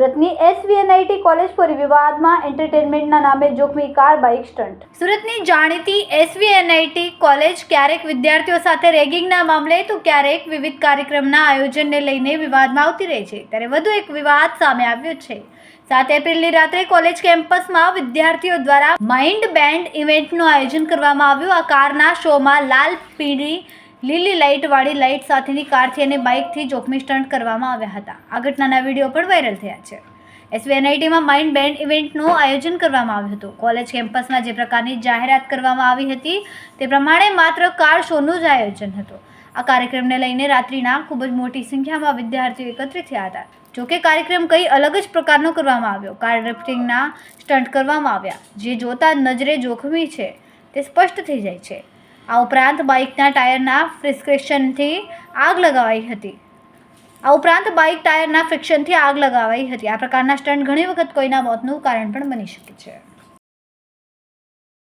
સુરતની SVNIT college ફરી વિવાદમાં એન્ટરટેનમેન્ટના નામે જોખમી કાર બાઇક સ્ટન્ટ. સુરતની જાણીતી એસવીએનઆઈટી કોલેજ ક્યારેક વિદ્યાર્થીઓ સાથે રેગિંગના મામલે તો ક્યારેક વિવિધ કાર્યક્રમના આયોજનને લઈને વિવાદમાં આવતી રહે છે. ત્યારે વધુ એક વિવાદ સામે આવ્યો છે. 7 એપ્રિલની રાત્રે કોલેજ કેમ્પસમાં વિદ્યાર્થીઓ દ્વારા માઇન્ડ બેન્ડ ઇવેન્ટનું આયોજન કરવામાં આવ્યું. આ કારના શોમાં લાલ, પીળી, લીલી લાઇટવાળી લાઇટ સાથેની કારથી અને બાઇકથી જોખમી સ્ટન્ટ કરવામાં આવ્યા હતા. આ ઘટનાના વિડીયો પણ વાયરલ થયા છે. એસવીએનઆઈટીમાં માઇન્ડ બેન્ડ ઇવેન્ટનું આયોજન કરવામાં આવ્યું હતું. કોલેજ કેમ્પસમાં જે પ્રકારની જાહેરાત કરવામાં આવી હતી તે પ્રમાણે માત્ર કાર શોનું જ આયોજન હતું. આ કાર્યક્રમને લઈને રાત્રિના ખૂબ જ મોટી સંખ્યામાં વિદ્યાર્થીઓ એકત્રિત થયા હતા. જોકે કાર્યક્રમ કંઈ અલગ જ પ્રકારનો કરવામાં આવ્યો. કાર ડ્રિફ્ટિંગના સ્ટન્ટ કરવામાં આવ્યા, જે જોતા નજરે જોખમી છે તે સ્પષ્ટ થઈ જાય છે. આ ઉપરાંત બાઇકના ટાયરના ફ્રિક્શનથી આગ લગાવાઈ હતી. આ પ્રકારના સ્ટન્ટ ઘણી વખત કોઈના મોતનું કારણ પણ બની શકે છે.